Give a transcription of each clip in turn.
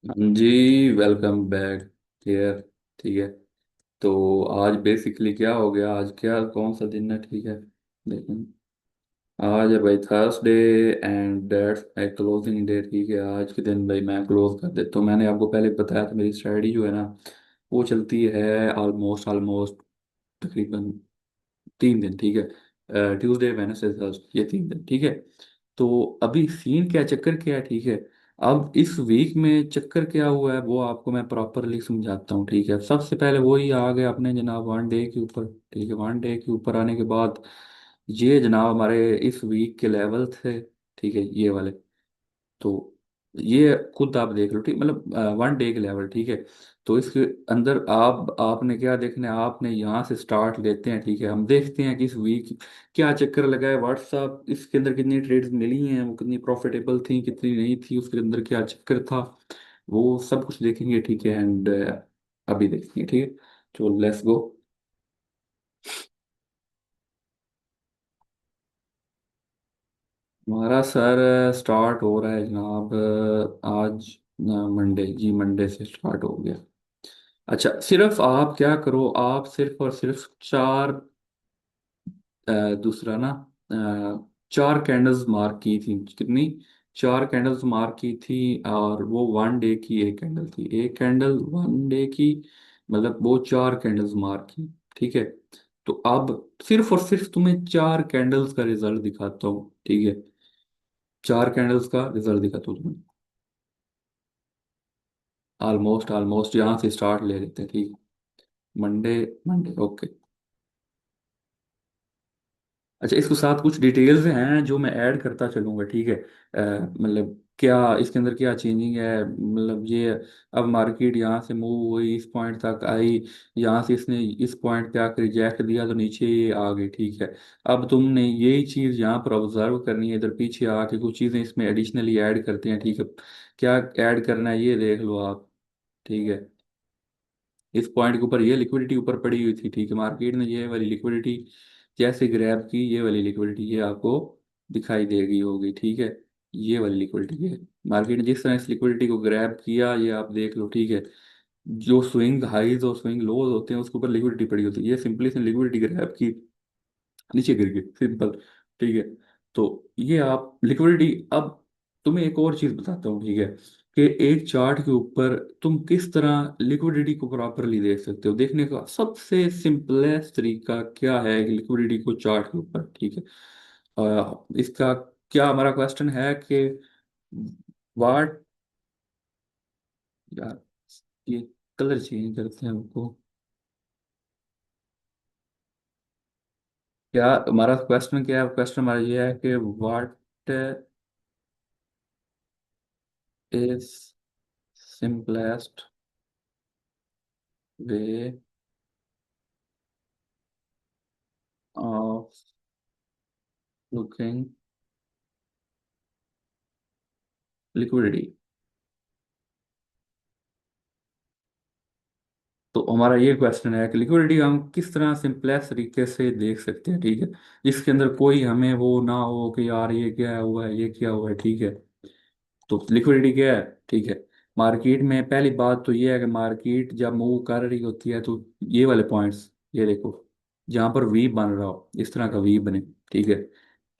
हाँ जी। Welcome back here. ठीक है। तो आज बेसिकली क्या हो गया, आज क्या कौन सा दिन है? ठीक है, देखें। आज है भाई Thursday and that's my closing day. ठीक है, आज के दिन भाई मैं क्लोज कर देता हूँ। मैंने आपको पहले बताया था मेरी स्ट्रेटजी जो है ना, वो चलती है ऑलमोस्ट ऑलमोस्ट तकरीबन 3 दिन। ठीक है, ट्यूसडे वेडनेसडे थर्सडे, ये 3 दिन। ठीक है। तो अभी सीन क्या, चक्कर क्या है? ठीक है। अब इस वीक में चक्कर क्या हुआ है वो आपको मैं प्रॉपरली समझाता हूँ। ठीक है, सबसे पहले वही आ गए अपने जनाब वन डे के ऊपर। ठीक है, वन डे के ऊपर आने के बाद ये जनाब हमारे इस वीक के लेवल थे। ठीक है, ये वाले। तो ये खुद आप देख लो। ठीक, मतलब वन डे के लेवल। ठीक है। तो इसके अंदर आपने क्या देखना है, आपने यहाँ से स्टार्ट लेते हैं। ठीक है, हम देखते हैं कि इस वीक क्या चक्कर लगा है। व्हाट्सअप इसके अंदर कितनी ट्रेड्स मिली हैं, वो कितनी प्रॉफिटेबल थी, कितनी नहीं थी, उसके अंदर क्या चक्कर था, वो सब कुछ देखेंगे। ठीक है, एंड अभी देखेंगे। ठीक है, तो लेट्स गो। हमारा सर स्टार्ट हो रहा है जनाब आज मंडे। जी मंडे से स्टार्ट हो गया। अच्छा, सिर्फ आप क्या करो, आप सिर्फ और सिर्फ चार दूसरा ना, 4 कैंडल्स मार्क की थी। कितनी? 4 कैंडल्स मार्क की थी। और वो वन डे की एक कैंडल थी, एक कैंडल वन डे की। मतलब वो 4 कैंडल्स मार्क की। ठीक है। तो अब सिर्फ और सिर्फ तुम्हें 4 कैंडल्स का रिजल्ट दिखाता हूँ। ठीक है, 4 कैंडल्स का रिजल्ट दिखाता हूँ तुम्हें। ऑलमोस्ट ऑलमोस्ट यहाँ से स्टार्ट ले लेते हैं। ठीक, मंडे। Monday okay. अच्छा, इसके साथ कुछ डिटेल्स हैं जो मैं ऐड करता चलूंगा। ठीक है, मतलब क्या इसके अंदर क्या चेंजिंग है, मतलब ये अब मार्केट यहाँ से मूव हुई, इस पॉइंट तक आई, यहाँ से इसने इस पॉइंट पे आकर रिजेक्ट दिया तो नीचे ये आ गई। ठीक है। अब तुमने यही चीज़ यहाँ पर ऑब्जर्व करनी है, इधर पीछे आके कुछ चीज़ें इसमें एडिशनली ऐड करते हैं। ठीक है, क्या ऐड करना है ये देख लो आप। ठीक है, इस पॉइंट के ऊपर ये लिक्विडिटी ऊपर पड़ी हुई थी। ठीक है, मार्केट ने ये वाली लिक्विडिटी जैसे ग्रैब की, ये वाली लिक्विडिटी ये आपको दिखाई देगी होगी। ठीक है, ये वाली लिक्विडिटी है। मार्केट ने जिस तरह इस लिक्विडिटी को ग्रैब किया ये आप देख लो। ठीक है, जो स्विंग हाईज और स्विंग लोज होते हैं उसके ऊपर लिक्विडिटी पड़ी होती है, ये सिंपली से लिक्विडिटी ग्रैब की, नीचे गिर गई, सिंपल। ठीक है। तो ये आप लिक्विडिटी, अब तुम्हें एक और चीज बताता हूँ। ठीक है, कि एक चार्ट के ऊपर तुम किस तरह लिक्विडिटी को प्रॉपरली देख सकते हो। देखने का सबसे सिंपलेस्ट तरीका क्या है लिक्विडिटी को चार्ट के ऊपर? ठीक है, इसका क्या हमारा क्वेश्चन है कि वाट, यार ये कलर चेंज करते हैं हमको। क्या हमारा क्वेश्चन क्या है? क्वेश्चन हमारा ये है कि what is simplest way of looking liquidity। तो हमारा ये क्वेश्चन है कि लिक्विडिटी हम किस तरह सिंपलेस्ट तरीके से देख सकते हैं। ठीक है, जिसके अंदर कोई हमें वो ना हो कि यार ये क्या हुआ है, ये क्या हुआ है। ठीक है, तो लिक्विडिटी क्या है? ठीक है, मार्केट में पहली बात तो ये है कि मार्केट जब मूव कर रही होती है तो ये वाले पॉइंट्स, ये देखो, जहां पर वी बन रहा हो, इस तरह का वी बने। ठीक है,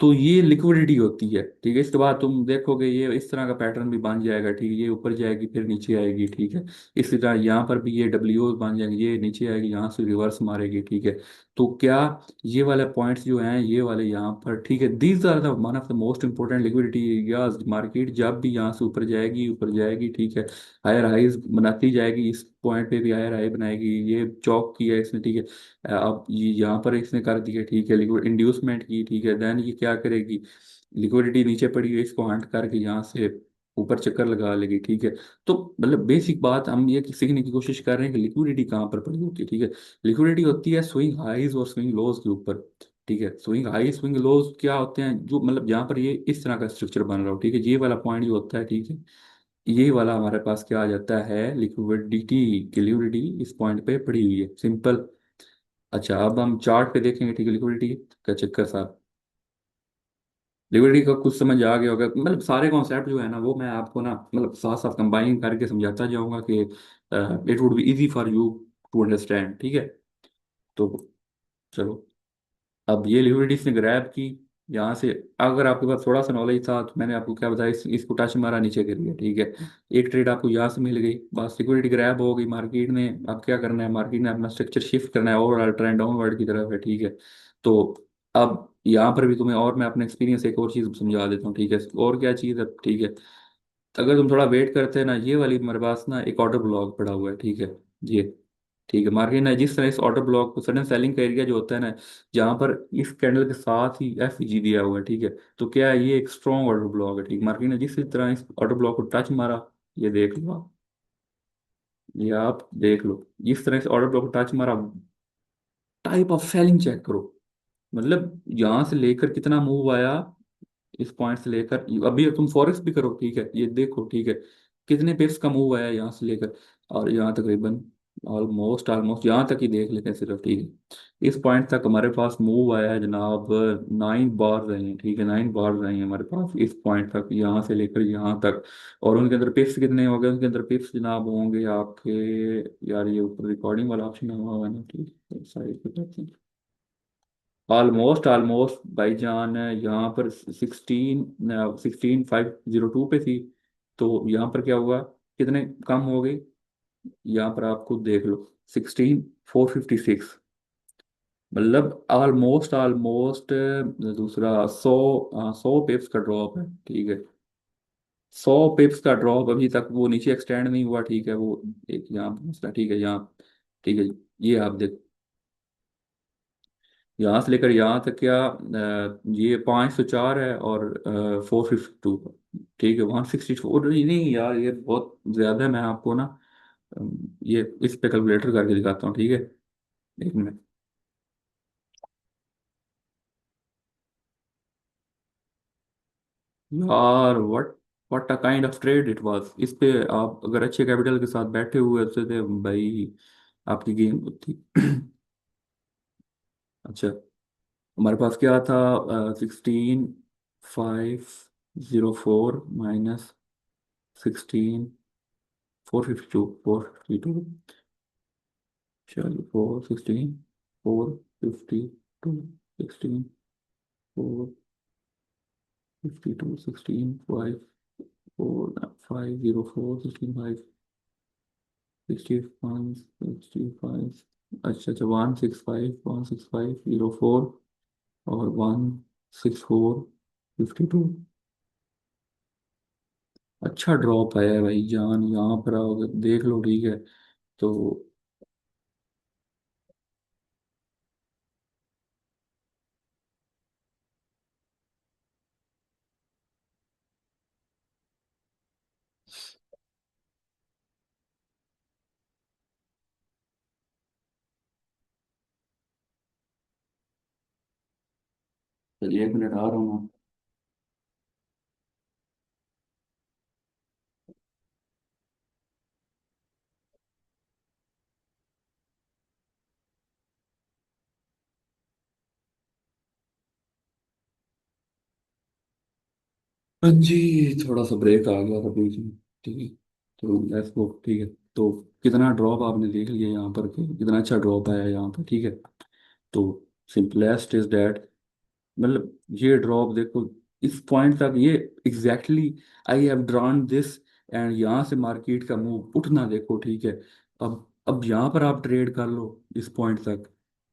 तो ये लिक्विडिटी होती है। ठीक है, इसके बाद तुम देखोगे ये इस तरह का पैटर्न भी बन जाएगा। ठीक है, ये ऊपर जाएगी फिर नीचे आएगी। ठीक है, इसी तरह यहाँ पर भी ये डब्ल्यू बन जाएंगे, ये नीचे आएगी, यहाँ से रिवर्स मारेगी। ठीक है, तो क्या ये वाले पॉइंट्स जो हैं ये वाले यहाँ पर, ठीक है, these are the one of the most important liquidity areas. Market जब भी यहाँ से ऊपर जाएगी, ऊपर जाएगी, ठीक है, हायर हाइज बनाती जाएगी, इस पॉइंट पे भी हायर हाई बनाएगी। ये चौक किया है इसने। ठीक है, अब ये यहाँ पर इसने कर दिया। ठीक है, लिक्विड इंड्यूसमेंट की। ठीक है, देन ये क्या करेगी, लिक्विडिटी नीचे पड़ी है इसको हंट करके यहाँ से ऊपर चक्कर लगा लेगी। ठीक है, तो मतलब बेसिक बात हम ये सीखने की कोशिश कर रहे हैं कि लिक्विडिटी कहाँ पर पड़ी होती है। ठीक है, लिक्विडिटी होती है स्विंग हाईज और स्विंग लोज के ऊपर। ठीक है, स्विंग हाई स्विंग लोज क्या होते हैं, जो मतलब यहाँ पर ये इस तरह का स्ट्रक्चर बन रहा हो। ठीक है, ये वाला पॉइंट जो होता है, ठीक है, ये वाला हमारे पास क्या आ जाता है, लिक्विडिटी की लिक्विडिटी इस पॉइंट पे पड़ी हुई है, सिंपल। अच्छा, अब हम चार्ट पे देखेंगे। ठीक है, लिक्विडिटी का चक्कर साहब। लिबर्टी का कुछ समझ आ गया होगा, मतलब सारे कॉन्सेप्ट जो है ना वो मैं आपको ना मतलब साथ साथ कंबाइन करके समझाता जाऊंगा कि it would be easy for you to understand, ठीक है। तो चलो, अब ये लिक्विडिटी ने ग्रैब की यहाँ से। अगर आपके पास थोड़ा सा नॉलेज था तो मैंने आपको क्या बताया, इसको टच मारा नीचे गिर गया, ठीक है। एक ट्रेड आपको यहाँ से मिल गई, बस लिक्विडिटी ग्रैब हो गई मार्केट ने। अब क्या करना है, मार्केट ने अपना स्ट्रक्चर शिफ्ट करना है, ओवरऑल ट्रेंड डाउनवर्ड की तरफ है, ठीक है। तो अब यहाँ पर भी तुम्हें और मैं अपने एक्सपीरियंस एक और चीज़ समझा देता हूँ, ठीक है। और क्या चीज़ है, ठीक है। अगर तुम थोड़ा वेट करते हैं ना, ये वाली मेरे पास ना एक ऑर्डर ब्लॉक पड़ा हुआ है, ठीक है। ये ठीक है, मार्केट ने जिस तरह इस ऑर्डर ब्लॉक को, सडन सेलिंग का एरिया जो होता है ना, जहां पर इस कैंडल के साथ ही एफ जी दिया हुआ है, ठीक है। तो क्या है, ये एक स्ट्रॉन्ग ऑर्डर ब्लॉक है, ठीक। मार्केट ने जिस तरह इस ऑर्डर ब्लॉक को टच मारा, ये देख लो आप, ये आप देख लो, जिस तरह इस ऑर्डर ब्लॉक को टच मारा, टाइप ऑफ सेलिंग चेक करो। मतलब यहाँ से लेकर कितना मूव आया, इस पॉइंट से लेकर अभी तुम फॉरेक्स भी करो, ठीक है, ये देखो, ठीक है, कितने पिप्स का मूव आया यहाँ से लेकर और यहाँ तकरीबन ऑलमोस्ट ऑलमोस्ट यहाँ तक ही देख लेते हैं सिर्फ, ठीक है। इस पॉइंट तक हमारे पास मूव आया है जनाब, 9 बार रहे हैं, ठीक है, 9 बार रहे हैं हमारे पास इस पॉइंट तक, यहाँ से लेकर यहाँ तक। और उनके अंदर पिप्स कितने हो गए, उनके अंदर पिप्स जनाब होंगे आपके, यार ये ऊपर रिकॉर्डिंग वाला ऑप्शन हुआ हुआ है ना, ठीक है, साइड पे करते हैं। ऑलमोस्ट ऑलमोस्ट भाईजान यहाँ पर 16,502 पे थी। तो यहाँ पर क्या हुआ, कितने कम हो गई, यहाँ पर आपको देख लो, 16,456। मतलब ऑलमोस्ट ऑलमोस्ट दूसरा 100 पिप्स का ड्रॉप है, ठीक है। 100 पिप्स का ड्रॉप, अभी तक वो नीचे एक्सटेंड नहीं हुआ, ठीक है। वो एक यहाँ पहुंचता है, ठीक है, यहाँ, ठीक है। ये आप देख, यहाँ से लेकर यहाँ तक क्या, ये 504 है और 452, ठीक है, 164 नहीं नहीं यार, ये बहुत ज्यादा है। मैं आपको ना ये इस पे कैलकुलेटर करके दिखाता हूँ, ठीक है, 1 मिनट। यार what a kind of trade it was. इस पे आप अगर अच्छे कैपिटल के साथ बैठे हुए होते थे भाई, आपकी गेम होती। अच्छा, हमारे पास क्या था, 16,504 माइनस 16,452, चलो 462, 65, अच्छा अच्छा, 165, और 164, 52। अच्छा ड्रॉप आया है भाई जान, यहाँ पर आओगे देख लो, ठीक है। तो चलिए 1 मिनट आ रहा हूँ। हाँ जी, थोड़ा सा ब्रेक आ गया था बीच में, ठीक है। तो लेट्स गो, ठीक है। तो कितना ड्रॉप आपने देख लिया यहाँ पर कि कितना अच्छा ड्रॉप आया यहाँ पर, ठीक है। तो सिंपलेस्ट इज डैट, मतलब ये ड्रॉप देखो, इस पॉइंट तक ये exactly I have drawn this. And यहाँ से मार्केट का मूव उठना देखो, ठीक है। अब यहाँ पर आप ट्रेड कर लो इस पॉइंट तक।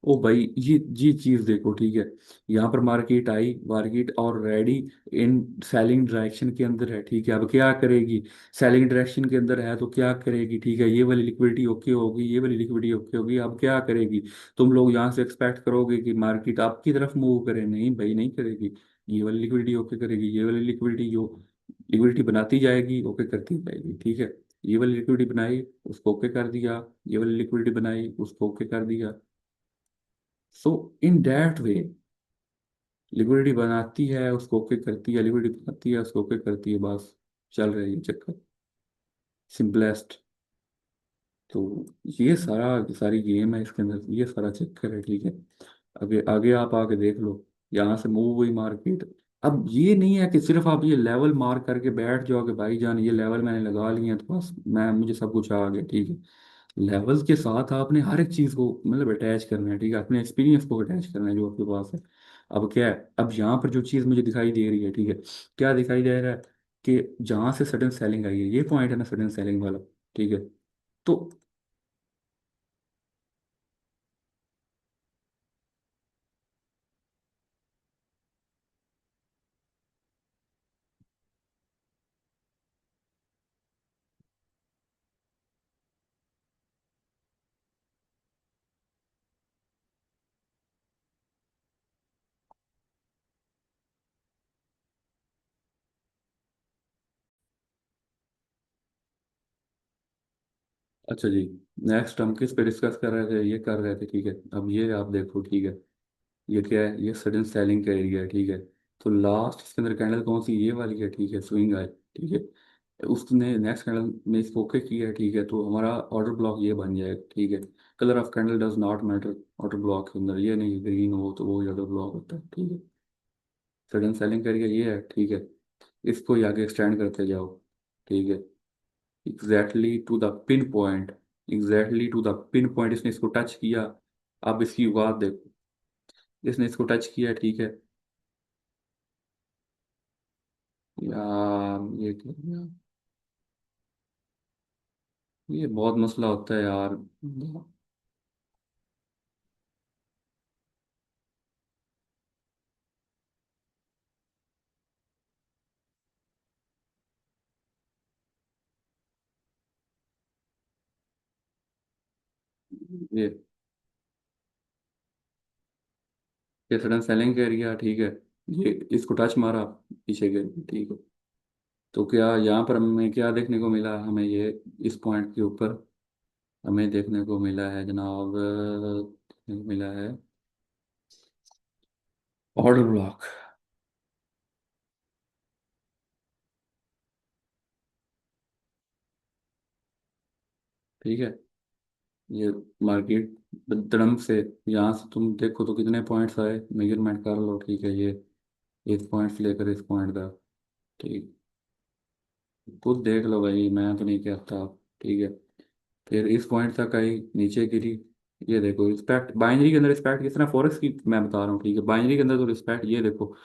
ओ भाई, ये चीज देखो, ठीक है। यहाँ पर मार्केट आई, मार्केट और रेडी इन सेलिंग डायरेक्शन के अंदर है, ठीक है। अब क्या करेगी, सेलिंग डायरेक्शन के अंदर है तो क्या करेगी, ठीक है। ये वाली लिक्विडिटी ओके होगी, ये वाली लिक्विडिटी ओके होगी, अब क्या करेगी। तुम लोग यहाँ से एक्सपेक्ट करोगे कि मार्केट आपकी तरफ मूव करे, नहीं भाई नहीं करेगी। ये वाली लिक्विडिटी ओके करेगी, ये वाली लिक्विडिटी जो लिक्विडिटी बनाती जाएगी ओके करती जाएगी, ठीक है। ये वाली लिक्विडिटी बनाई, उसको ओके कर दिया, ये वाली लिक्विडिटी बनाई, उसको ओके कर दिया। सो इन दैट वे लिक्विडिटी बनाती है, उसको ओके करती है, लिक्विडिटी बनाती है, उसको ओके करती है, बस चल रही है चक्कर, सिंपलेस्ट। तो ये सारी गेम है इसके अंदर, ये सारा चक्कर है, ठीक है। आगे आगे आप आके देख लो, यहाँ से मूव हुई मार्केट, अब ये नहीं है कि सिर्फ आप ये लेवल मार करके बैठ जाओ कि भाई जान ये लेवल मैंने लगा लिए हैं तो बस मैं मुझे सब कुछ आ गया, ठीक है। लेवल्स के साथ आपने हर एक चीज़ को मतलब अटैच करना है, ठीक है, अपने एक्सपीरियंस को अटैच करना है जो आपके पास है। अब क्या है, अब यहाँ पर जो चीज़ मुझे दिखाई दे रही है, ठीक है, क्या दिखाई दे रहा है कि जहाँ से सडन सेलिंग आई है, ये पॉइंट है ना सडन सेलिंग वाला, ठीक है। तो अच्छा जी, नेक्स्ट हम किस पे डिस्कस कर रहे थे, ये कर रहे थे, ठीक है। अब ये आप देखो, ठीक है, ये क्या है, ये सडन सेलिंग का एरिया है, ठीक है। तो लास्ट इसके अंदर कैंडल कौन सी, ये वाली है, ठीक है, स्विंग है, ठीक है। उसने नेक्स्ट कैंडल में इसको ओके किया है, ठीक है, तो हमारा ऑर्डर ब्लॉक ये बन जाएगा, ठीक है। Colour of candle does not matter order block के अंदर, ये नहीं ग्रीन हो तो वो ऑर्डर ब्लॉक होता है, ठीक है। सडन सेलिंग का एरिया ये है, ठीक है। इसको ही आगे एक्सटेंड करते जाओ, ठीक है, exactly to the pinpoint, exactly to the pinpoint इसने इसको टच किया। अब इसकी बात देखो, इसने इसको टच किया, ठीक है। यार ये क्या यार, ये बहुत मसला होता है यार। ये सडन सेलिंग का एरिया, ठीक है, ये इसको टच मारा पीछे के, ठीक है। तो क्या यहाँ पर हमें क्या देखने को मिला, हमें ये इस पॉइंट के ऊपर हमें देखने को मिला है जनाब, देखने को मिला है ऑर्डर ब्लॉक, ठीक है। ये मार्केट धड़म से यहाँ से तुम देखो तो कितने पॉइंट्स आए, मेजरमेंट कर लो, ठीक है। ये इस पॉइंट से लेकर इस पॉइंट का, ठीक, खुद देख लो भाई, मैं तो नहीं कहता, ठीक है। फिर इस पॉइंट तक आई, नीचे गिरी। ये देखो रिस्पेक्ट बाइनरी के अंदर, रिस्पेक्ट किस तरह फॉरेक्स की मैं बता रहा हूँ, ठीक है, बाइनरी के अंदर तो रिस्पेक्ट, ये देखो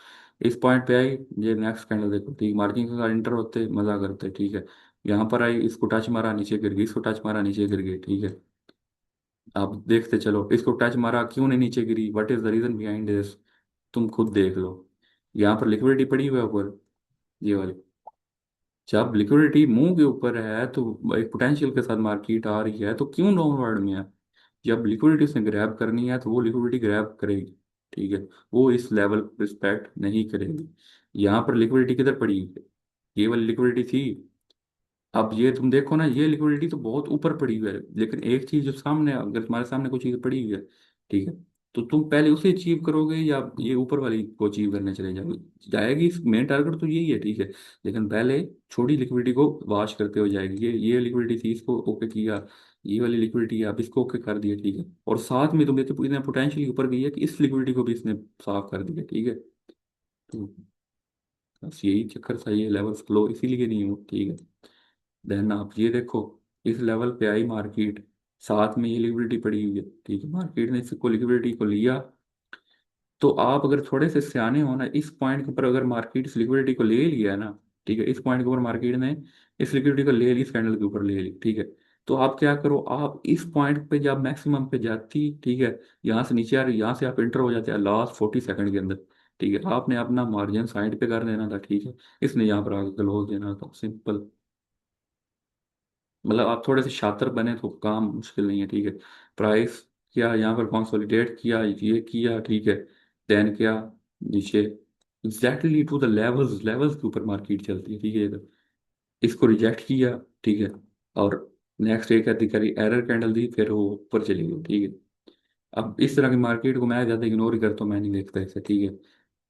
इस पॉइंट पे आई, ये नेक्स्ट कैंडल देखो, ठीक, मार्किंग के साथ इंटर होते मजा करते, ठीक है। यहाँ पर आई, इसको टच मारा नीचे गिर गई, इसको टच मारा नीचे गिर गई, ठीक है। आप देखते चलो, इसको टच मारा क्यों नहीं नीचे गिरी, what is the reason behind this, तुम खुद देख लो। यहाँ पर लिक्विडिटी पड़ी हुई है ऊपर, ये वाली। जब लिक्विडिटी मुंह के ऊपर है तो एक पोटेंशियल के साथ मार्केट आ रही है, तो क्यों डाउनवर्ड में है। जब लिक्विडिटी उसने ग्रैब करनी है तो वो लिक्विडिटी ग्रैब करेगी, ठीक है। वो इस लेवल को रिस्पेक्ट नहीं करेगी। यहाँ पर लिक्विडिटी किधर पड़ी है, ये वाली लिक्विडिटी थी। अब ये तुम देखो ना, ये लिक्विडिटी तो बहुत ऊपर पड़ी हुई है, लेकिन एक चीज जो सामने, अगर तुम्हारे सामने कोई चीज पड़ी हुई है, ठीक है, तो तुम पहले उसे अचीव करोगे या ये ऊपर वाली को अचीव करने चले जाओगे। जाएगी, मेन टारगेट तो यही है, ठीक है। लेकिन पहले छोटी लिक्विडिटी को वॉश करते हो जाएगी, ये लिक्विडिटी थी, इसको ओके किया। ये वाली लिक्विडिटी है, अब इसको ओके कर दिया, ठीक है। और साथ में तुम देखते इतना पोटेंशियल ऊपर गई है कि इस लिक्विडिटी को भी इसने साफ कर दिया, ठीक है। तो बस यही चक्कर था, ये लेवल फ्लो इसीलिए नहीं हो, ठीक है। देन आप ये देखो, इस लेवल पे आई मार्केट, साथ में ये लिक्विडिटी पड़ी हुई है, ठीक है, मार्केट ने इसको लिक्विडिटी को लिया। तो आप अगर थोड़े से सियाने हो ना, इस पॉइंट के ऊपर अगर मार्केट इस लिक्विडिटी को ले लिया है ना, ठीक है, इस पॉइंट के ऊपर मार्केट ने इस लिक्विडिटी को ले ली, इस कैंडल के ऊपर ले ली, ठीक है। तो आप क्या करो, आप इस पॉइंट पे जब मैक्सिमम पे जाती, ठीक है, यहाँ से नीचे आ रही, यहाँ से आप इंटर हो जाते हैं लास्ट 40 सेकंड के अंदर, ठीक है। आपने अपना मार्जिन साइड पे कर देना था, ठीक है, इसने यहाँ पर आगे क्लोज देना था, सिंपल। मतलब आप थोड़े से शातिर बने तो काम मुश्किल नहीं है, ठीक है। प्राइस किया यहाँ पर कंसोलिडेट किया, ये किया, ठीक है। देन क्या, नीचे exactly to the levels, levels के ऊपर मार्केट चलती है, ठीक है। इसको रिजेक्ट किया, ठीक है। और नेक्स्ट एक अधिकारी एरर कैंडल दी, फिर वो ऊपर चली गई, ठीक है। अब इस तरह की मार्केट को मैं ज़्यादा इग्नोर ही करता हूँ, मैं नहीं देखता इसे, ठीक है।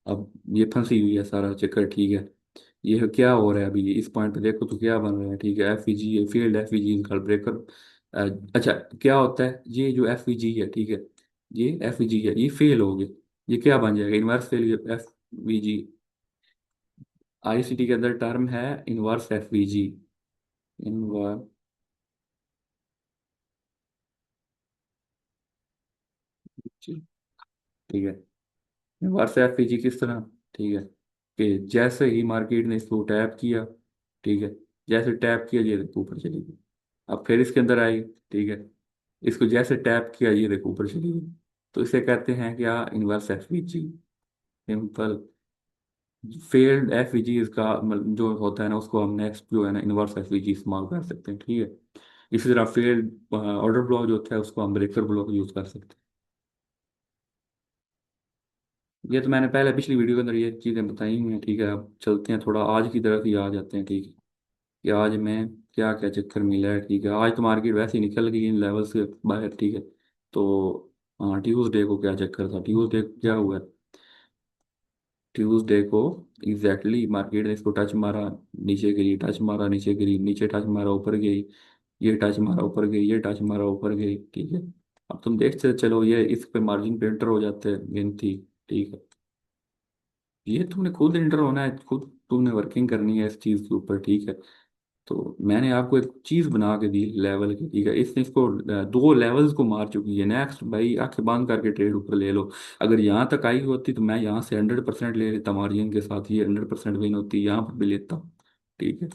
अब ये फंसी हुई है सारा चक्कर, ठीक है। ये क्या हो रहा है अभी, इस पॉइंट पे देखो तो क्या बन रहा है, ठीक है, एफ ई जी फील्ड, एफ ई जी कल ब्रेकर। अच्छा, क्या होता है ये जो एफ ई जी है, ठीक है, ये एफ ई जी है, ये फेल हो गया, ये क्या बन जाएगा, इन्वर्स फेल एफ ई जी, आईसीटी के अंदर टर्म है इनवर्स एफवीजी। इनवर्स, ठीक है। इनवर्स एफवीजी किस तरह, ठीक है, कि जैसे ही मार्केट ने इसको टैप किया, ठीक है, जैसे टैप किया ये देखो ऊपर चली गई। अब फिर इसके अंदर आई, ठीक है, इसको जैसे टैप किया ये देखो ऊपर चली गई। तो इसे कहते हैं क्या, inverse FVG. Simple. Failed FVG इसका जो होता है ना, उसको हम नेक्स्ट जो है ना इनवर्स एफवीजी इस्तेमाल कर सकते हैं, ठीक है। इसी तरह फेल्ड ऑर्डर ब्लॉक जो होता है उसको हम ब्रेकर ब्लॉक यूज कर सकते हैं। ये तो मैंने पहले पिछली वीडियो के अंदर ये चीज़ें बताई हुई हैं, ठीक है। अब चलते हैं थोड़ा आज की तरफ ही आ जाते हैं, ठीक है, कि आज में क्या क्या चक्कर मिला है, ठीक है। आज तो मार्केट वैसे ही निकल गई इन लेवल से बाहर, ठीक है। तो हाँ, ट्यूसडे को क्या चक्कर था, ट्यूसडे को क्या हुआ, ट्यूसडे को एग्जैक्टली मार्केट ने इसको टच मारा, नीचे गिरी, टच मारा, नीचे गिरी, नीचे टच मारा, ऊपर गई, ये टच मारा ऊपर गई, ये टच मारा ऊपर गई, ठीक है। अब तुम देखते चलो, ये इस पे मार्जिन पे एंटर हो जाते हैं गिनती, ठीक है। ये तुमने खुद एंटर होना है, खुद तुमने वर्किंग करनी है इस चीज़ के ऊपर, ठीक है। तो मैंने आपको एक चीज़ बना के दी लेवल की, ठीक है। इसने इसको दो लेवल्स को मार चुकी है। नेक्स्ट भाई आंखें बंद करके ट्रेड ऊपर ले लो। अगर यहाँ तक आई होती तो मैं यहाँ से 100% ले लेता मार्जिन के साथ, ये 100% विन होती, यहाँ पर भी लेता, ठीक है।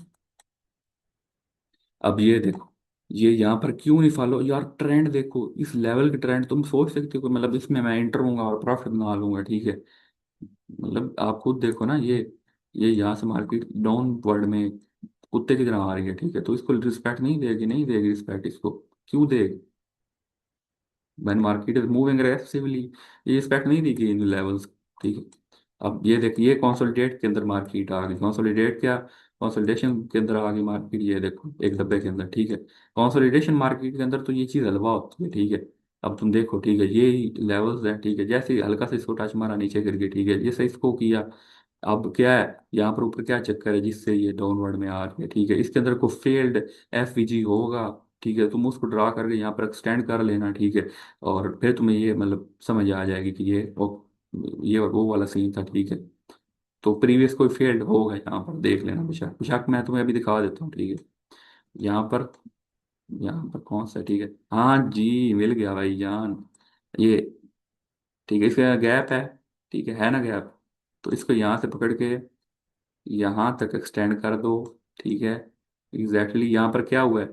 अब ये देखो, ये यहाँ पर क्यों नहीं फॉलो यार, ट्रेंड देखो, इस लेवल के ट्रेंड तुम सोच सकते हो कि मतलब इसमें मैं एंटर होऊंगा और प्रॉफिट बना लूंगा, ठीक है। मतलब आप खुद देखो ना, ये यहाँ से मार्केट डाउन वर्ल्ड में कुत्ते की तरह आ रही है, ठीक है। तो इसको रिस्पेक्ट नहीं देगी, नहीं देगी रिस्पेक्ट इसको, क्यों देगी। When market is moving aggressively, ये रिस्पेक्ट नहीं देगी इन लेवल्स, ठीक है। अब ये देखिए कंसोलिडेट के अंदर मार्केट आ गई, कंसोलिडेट क्या, कंसोलिडेशन के अंदर आ गई मार्केट, ये देखो एक डब्बे के अंदर, ठीक है। कंसोलिडेशन मार्केट के अंदर तो ये चीज़ हलवा होती है, ठीक है। अब तुम देखो, ठीक है, ये लेवल्स है, ठीक है, जैसे ही हल्का से इसको टच मारा नीचे गिर गई, ठीक है, जैसे इसको किया। अब क्या है, यहाँ पर ऊपर क्या चक्कर है जिससे ये डाउनवर्ड में आ रही है, ठीक है। इसके अंदर को फेल्ड एफवीजी होगा, ठीक है। तुम उसको ड्रा करके यहाँ पर एक्सटेंड कर लेना, ठीक है। और फिर तुम्हें ये मतलब समझ आ जाएगी कि ये वो वाला सीन था, ठीक है। तो प्रीवियस कोई फेल्ड होगा यहाँ पर, देख लेना बेशक बेशक, मैं तुम्हें अभी दिखा देता हूँ, ठीक है। यहाँ पर, यहाँ पर कौन सा, ठीक है, हाँ जी मिल गया भाई जान, ये, ठीक है। इसका गैप है ना गैप। तो इसको यहाँ से पकड़ के यहाँ तक एक्सटेंड कर दो, ठीक है। एग्जैक्टली यहाँ पर क्या हुआ है,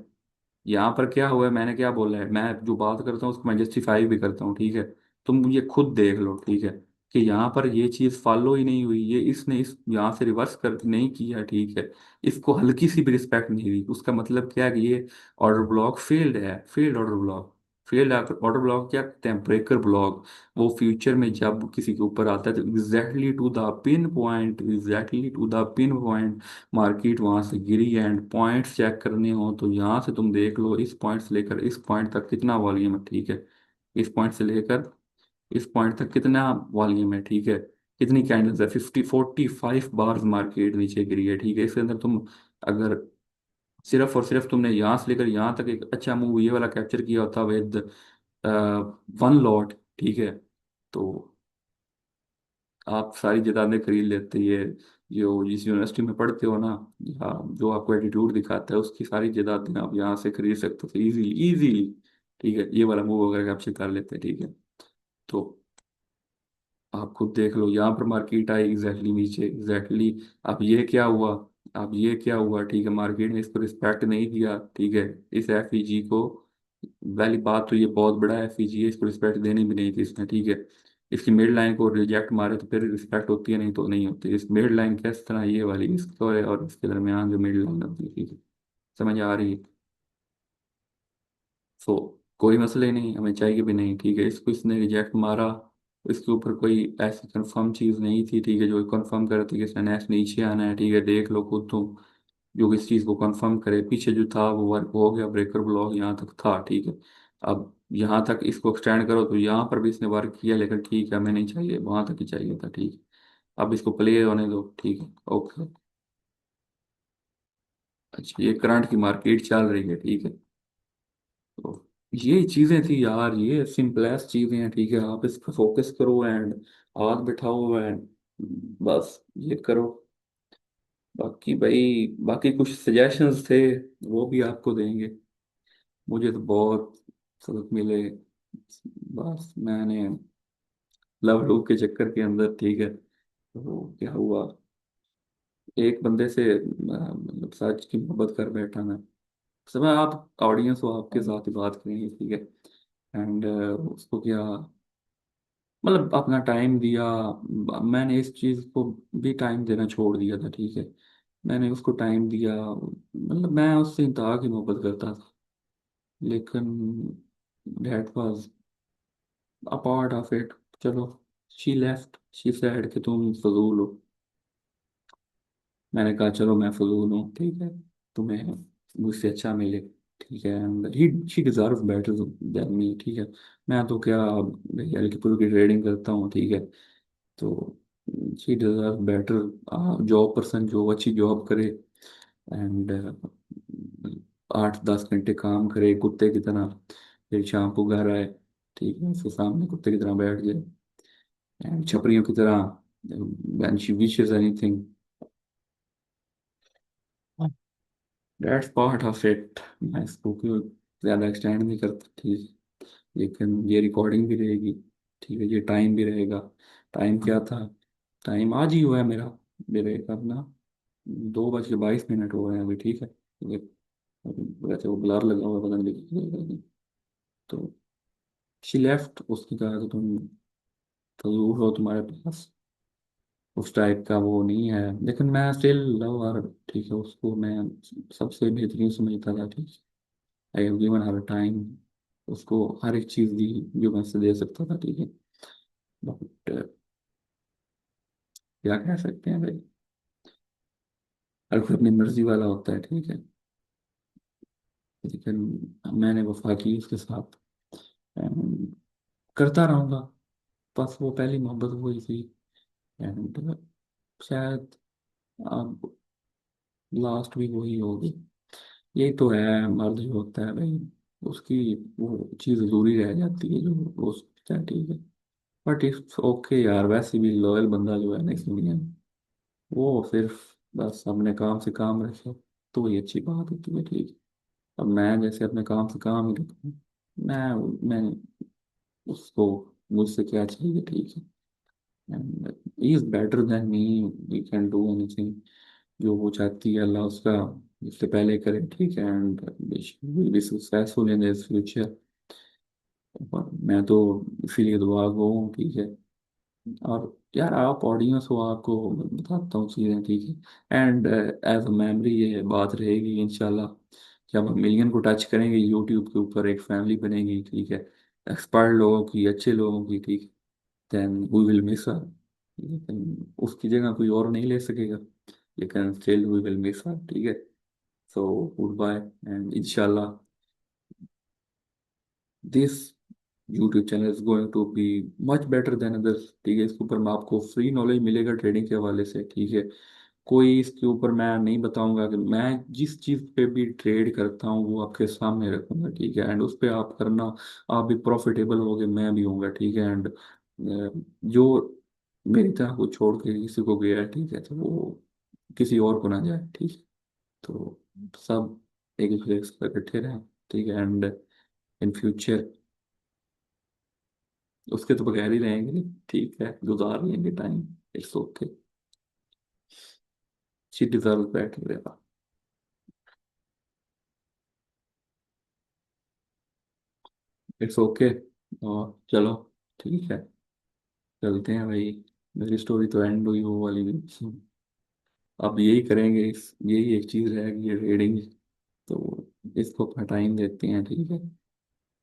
यहाँ पर क्या हुआ है, मैंने क्या बोला है, मैं जो बात करता हूँ उसको मैं जस्टिफाई भी करता हूँ, ठीक है। तुम ये खुद देख लो, ठीक है, कि यहाँ पर ये चीज़ फॉलो ही नहीं हुई, ये इसने इस यहाँ से रिवर्स कर नहीं किया, ठीक है। इसको हल्की सी भी रिस्पेक्ट नहीं दी, उसका मतलब क्या है कि ये ऑर्डर ब्लॉक फेल्ड है, failed order block. Failed order block क्या कहते हैं, ब्रेकर ब्लॉक। वो फ्यूचर में जब किसी के ऊपर आता है तो exactly to the pinpoint, exactly to the pinpoint market वहां से गिरी। एंड पॉइंट्स चेक करने हो तो यहाँ से तुम देख लो, इस पॉइंट से लेकर इस पॉइंट तक कितना वॉल्यूम है, ठीक है। इस पॉइंट से लेकर इस पॉइंट तक कितना वॉल्यूम है, ठीक है। कितनी कैंडल्स है, 45 बार्स मार्केट नीचे गिरी है, ठीक है। इसके अंदर तुम अगर सिर्फ और सिर्फ तुमने यहाँ से लेकर यहाँ तक एक अच्छा मूव ये वाला कैप्चर किया होता विद वन लॉट, ठीक है, तो आप सारी किताबें खरीद लेते, ये जो जिस यूनिवर्सिटी में पढ़ते हो ना, या जो आपको एटीट्यूड दिखाता है उसकी सारी जायदादें आप यहाँ से खरीद सकते हो इजीली इजीली, ठीक है। ये वाला मूव अगर कैप्चर कर लेते हैं, ठीक है। तो आप खुद देख लो, यहाँ पर मार्केट आई एग्जैक्टली नीचे, एग्जैक्टली। अब ये क्या हुआ, अब ये क्या हुआ, ठीक है, मार्केट ने इसको रिस्पेक्ट नहीं दिया, ठीक है, इस एफईजी को। पहली बात तो ये बहुत बड़ा एफईजी है, इसको रिस्पेक्ट देनी भी नहीं थी इसने, ठीक है। इसकी मिड लाइन को रिजेक्ट मारे तो फिर रिस्पेक्ट होती है, नहीं तो नहीं होती। इस मिड लाइन किस तरह, ये वाली इसको और इसके दरमियान जो मिड लाइन होती है, ठीक है, समझ आ रही है। सो कोई मसले नहीं, हमें चाहिए भी नहीं, ठीक है। इसको इसने रिजेक्ट मारा, इसके ऊपर कोई ऐसी कंफर्म चीज़ नहीं थी, ठीक है, जो कंफर्म करती कि इसने नेक्स्ट नीचे आना है, ठीक है। देख लो खुद तुम, जो इस चीज़ को कंफर्म करे, पीछे जो था वो वर्क हो गया, ब्रेकर ब्लॉक यहाँ तक था, ठीक है। अब यहाँ तक इसको एक्सटेंड करो तो यहाँ पर भी इसने वर्क किया, लेकिन ठीक है, हमें नहीं चाहिए, वहाँ तक ही चाहिए था, ठीक है। अब इसको प्ले होने दो, ठीक है, ओके। अच्छा, ये करंट की मार्केट चल रही है, ठीक है। तो ये चीजें थी यार, ये सिंपलेस्ट चीजें हैं, ठीक है। आप इस पर फोकस करो एंड हाथ बिठाओ एंड बस ये करो। बाकी भाई, बाकी कुछ सजेशंस थे वो भी आपको देंगे। मुझे तो बहुत सबक मिले। बस मैंने लव लव के चक्कर के अंदर, ठीक है, तो क्या हुआ, एक बंदे से मतलब सच की मोहब्बत कर बैठा मैं। समय आप ऑडियंस हो, आपके साथ ही बात करेंगे, ठीक है। एंड उसको क्या, मतलब अपना टाइम दिया। मैंने इस चीज़ को भी टाइम देना छोड़ दिया था, ठीक है। मैंने उसको टाइम दिया, मतलब मैं उससे इंतहा की मोहब्बत करता था, लेकिन that was a part of it. चलो, शी लेफ्ट, शी सेड कि तुम फजूल हो। मैंने कहा चलो मैं फजूल हूँ, ठीक है, तुम्हें मुझसे अच्छा मिले, ठीक है। And he she deserve better than मी, ठीक है। मैं तो क्या, हल्की फुल्की ट्रेडिंग करता हूँ, ठीक है। तो she deserve better job person, जो अच्छी जॉब करे एंड 8-10 घंटे काम करे कुत्ते की तरह, फिर शाम को घर आए, ठीक है, उसके सामने कुत्ते की तरह बैठ जाए एंड छपरियों की तरह, when she wishes anything, that's part of it. मैं इसको क्यों ज़्यादा एक्सटेंड नहीं करता, ठीक। लेकिन ये रिकॉर्डिंग भी रहेगी, ठीक है, ये टाइम भी रहेगा। टाइम क्या था, टाइम आज ही हुआ है मेरा, मेरे अपना 2:22 हो गए हैं अभी, ठीक है। ये वैसे वो ब्लर लगा हुआ है, पता नहीं लेकिन तो शी लेफ्ट, उसने कहा कि तुम फजूल हो, तुम्हारे पास उस टाइप का वो नहीं है। लेकिन मैं स्टिल लव हर, ठीक है, उसको मैं सबसे बेहतरीन समझता था, ठीक है। I have given her time, उसको हर एक चीज़ दी जो मैं उससे दे सकता था, ठीक है। बट क्या कह सकते हैं भाई, हर कोई अपनी मर्जी वाला होता है, ठीक है। लेकिन मैंने वफा की उसके साथ, and करता रहूँगा। बस वो पहली मोहब्बत हुई थी, एंड शायद अब लास्ट भी वही होगी। यही तो है, मर्द जो होता है भाई, उसकी वो चीज़ अधूरी रह जाती है जो वो सोचता है, ठीक है। बट इट्स ओके यार, वैसे भी लॉयल बंदा जो है ना इस दुनिया में, वो सिर्फ बस अपने काम से काम रखे, तो वही अच्छी बात होती है, ठीक है। अब मैं जैसे अपने काम से काम ही रखूँ, मैं उसको, मुझसे क्या चाहिए, ठीक है। And he is better than me, we can do anything. जो वो चाहती है अल्लाह उसका इससे पहले करे, ठीक है। And will be successful in this future. मैं तो इसीलिए दुआ गो हूँ, ठीक है। और यार आप ऑडियंस हो, आपको बताता हूँ चीज़ें, ठीक है। एंड एज अ मेमोरी ये बात रहेगी इंशाल्लाह, जब हम मिलियन को टच करेंगे यूट्यूब के ऊपर, एक फैमिली बनेगी, ठीक है, एक्सपर्ट लोगों की, अच्छे लोगों की, ठीक है। Then we will miss her, लेकिन उसकी जगह कोई और नहीं ले सकेगा, लेकिन still we will miss her, ठीक है। सो गुड बाय, एंड इंशाल्लाह this YouTube channel is going to be much better than others, ठीक है। इसके ऊपर मैं आपको फ्री नॉलेज मिलेगा ट्रेडिंग के हवाले से, ठीक है। कोई इसके ऊपर मैं नहीं बताऊंगा कि मैं जिस चीज़ पे भी ट्रेड करता हूँ वो आपके सामने रखूंगा, ठीक है। एंड उस पे आप करना, आप भी प्रॉफिटेबल होगे, मैं भी होऊंगा, ठीक है। एंड जो मेरी तरह को छोड़ के किसी को गया है, ठीक है, तो वो किसी और को ना जाए, ठीक है। तो सब एक दूसरे के साथ इकट्ठे रहें, ठीक है। एंड इन फ्यूचर उसके तो बगैर ही रहेंगे, ठीक है, गुजार लेंगे time. It's okay, she deserve better. It's okay, और चलो, ठीक है, चलते हैं भाई। मेरी स्टोरी तो एंड हुई वो वाली भी। अब यही करेंगे, यही एक चीज़ रहेगी, ये रीडिंग। तो इसको अपना टाइम देते हैं, ठीक है।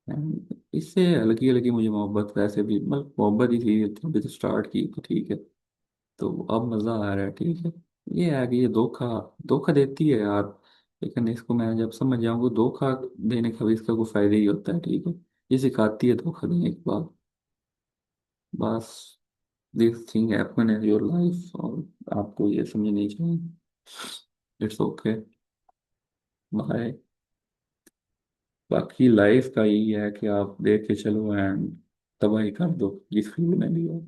And इससे हल्की हल्की मुझे मोहब्बत वैसे भी, मतलब मोहब्बत ही थी, अभी तो स्टार्ट की तो, ठीक है। तो अब मज़ा आ रहा है, ठीक है। ये है कि ये धोखा, धोखा देती है यार, लेकिन इसको मैं जब समझ जाऊंगा, धोखा देने का भी इसका कोई फायदा ही होता है, ठीक है। ये सिखाती है धोखा देने के बाद, बस this thing happen in your life, और आपको ये समझनी चाहिए। It's okay, bye. बाकी लाइफ का यही है कि आप देख के चलो एंड तबाही कर दो जिस फील्ड में भी हो।